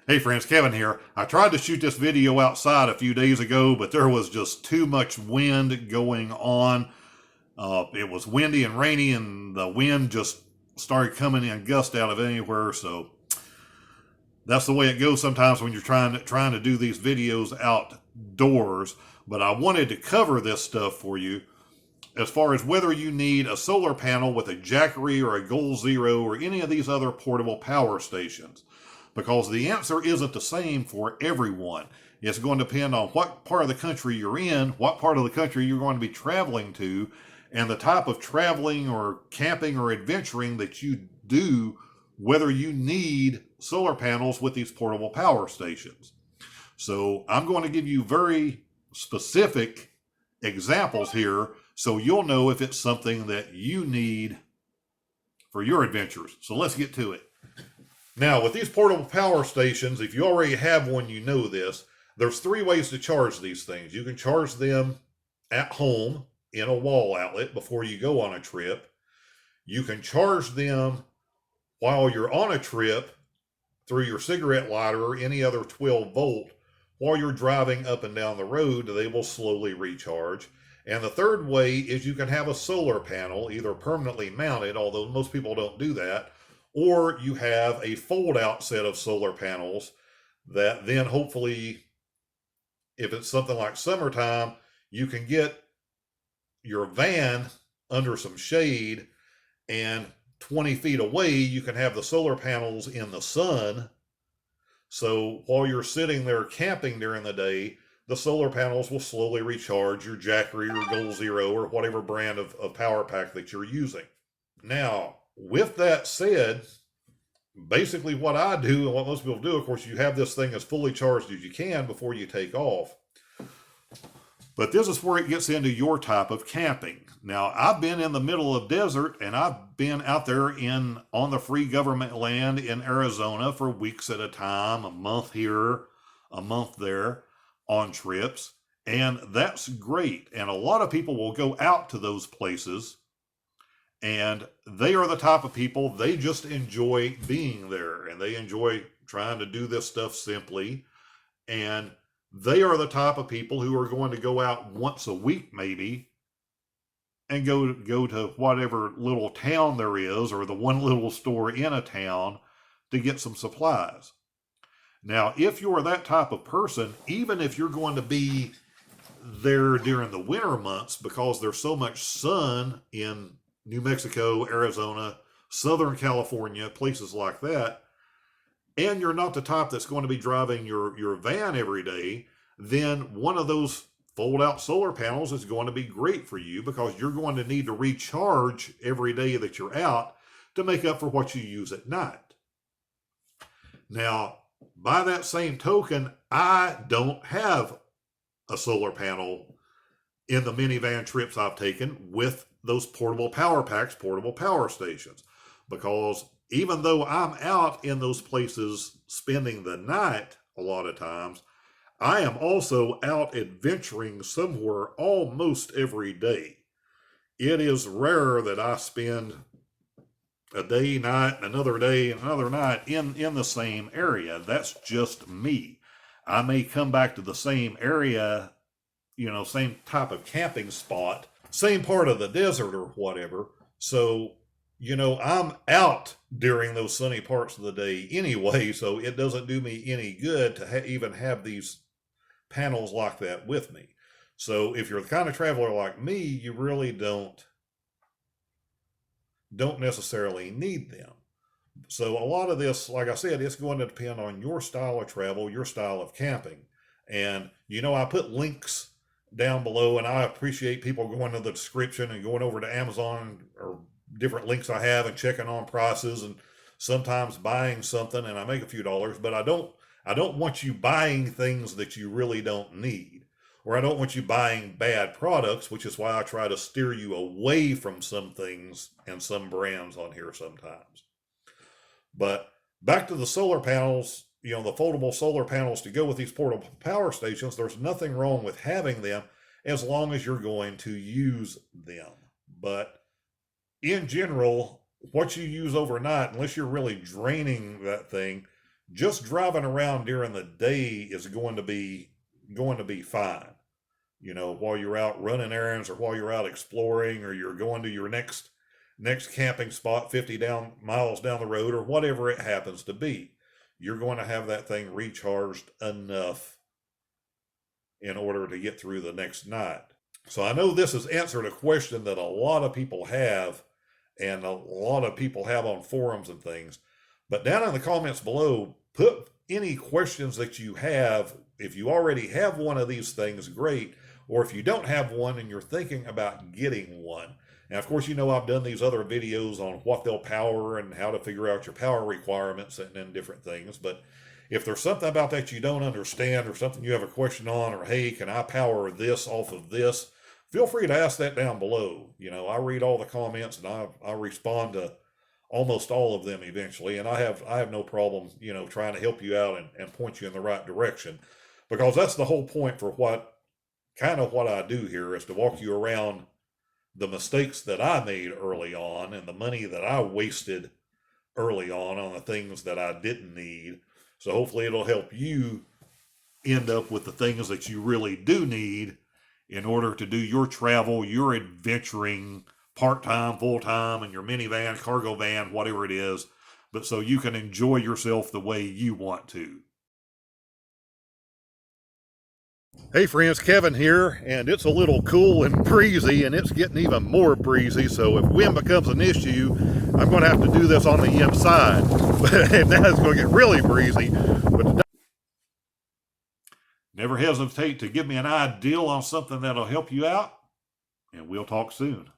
Hey friends, Kevin here. I tried to shoot this video outside a few days ago, but there was just too much wind going on. It was windy and rainy, and the wind just started coming in gust out of anywhere. So that's the way it goes sometimes when you're trying to do these videos outdoors. But I wanted to cover this stuff for you as far as whether you need a solar panel with a Jackery or a Goal Zero or any of these other portable power stations, because the answer isn't the same for everyone. It's going to depend on what part of the country you're in, what part of the country you're going to be traveling to, and the type of traveling or camping or adventuring that you do, whether you need solar panels with these portable power stations. So I'm going to give you very specific examples here so you'll know if it's something that you need for your adventures. So let's get to it. Now, with these portable power stations, if you already have one, you know this. There's three ways to charge these things. You can charge them at home in a wall outlet before you go on a trip. You can charge them while you're on a trip through your cigarette lighter or any other 12 volt. While you're driving up and down the road, they will slowly recharge. And the third way is you can have a solar panel, either permanently mounted, although most people don't do that, or you have a fold out set of solar panels that then hopefully, if it's something like summertime, you can get your van under some shade, and 20 feet away, you can have the solar panels in the sun. So while you're sitting there camping during the day, the solar panels will slowly recharge your Jackery or Goal Zero or whatever brand of power pack that you're using. Now, with that said, basically what I do and what most people do, of course, you have this thing as fully charged as you can before you take off. But this is where it gets into your type of camping. Now, I've been in the middle of desert and I've been out there on the free government land in Arizona for weeks at a time, a month here, a month there on trips. And that's great. And a lot of people will go out to those places, and they are the type of people, they just enjoy being there and they enjoy trying to do this stuff simply. And they are the type of people who are going to go out once a week, maybe, and go to whatever little town there is or the one little store in a town to get some supplies. Now, if you're that type of person, even if you're going to be there during the winter months because there's so much sun in New Mexico, Arizona, Southern California, places like that, and you're not the type that's going to be driving your van every day, then one of those fold out solar panels is going to be great for you because you're going to need to recharge every day that you're out to make up for what you use at night. Now, by that same token, I don't have a solar panel in the minivan trips I've taken with those portable power packs, portable power stations, because even though I'm out in those places spending the night a lot of times, I am also out adventuring somewhere almost every day. It is rare that I spend a day, night, another day, another night in the same area. That's just me. I may come back to the same area, same type of camping spot, same part of the desert or whatever. So, I'm out during those sunny parts of the day anyway, so it doesn't do me any good to even have these panels like that with me. So if you're the kind of traveler like me, you really don't necessarily need them. So a lot of this, like I said, it's going to depend on your style of travel, your style of camping. And I put links down below, and I appreciate people going to the description and going over to Amazon or different links I have and checking on prices and sometimes buying something, and I make a few dollars, but I don't want you buying things that you really don't need, or I don't want you buying bad products, which is why I try to steer you away from some things and some brands on here sometimes. But back to the solar panels, the foldable solar panels to go with these portable power stations, there's nothing wrong with having them as long as you're going to use them. But in general, what you use overnight, unless you're really draining that thing, Just driving around during the day is going to be fine. You know, while you're out running errands or while you're out exploring or you're going to your next camping spot 50 miles down the road or whatever it happens to be, you're going to have that thing recharged enough in order to get through the next night. So I know this has answered a question that a lot of people have, and a lot of people have on forums and things. But down in the comments below, put any questions that you have. If you already have one of these things, great. Or if you don't have one and you're thinking about getting one. And of course, you know, I've done these other videos on what they'll power and how to figure out your power requirements and different things. But if there's something about that you don't understand or something you have a question on, or hey, can I power this off of this? Feel free to ask that down below. You know, I read all the comments and I respond to almost all of them eventually. And I have no problem, you know, trying to help you out and point you in the right direction, because that's the whole point for what I do here, is to walk you around the mistakes that I made early on and the money that I wasted early on the things that I didn't need. So hopefully it'll help you end up with the things that you really do need in order to do your travel, your adventuring, part-time, full-time, in your minivan, cargo van, whatever it is, but so you can enjoy yourself the way you want to. Hey friends, Kevin here, and it's a little cool and breezy, and it's getting even more breezy, so if wind becomes an issue, I'm going to have to do this on the inside. And now it's going to get really breezy. But never hesitate to give me an idea on something that'll help you out, and we'll talk soon.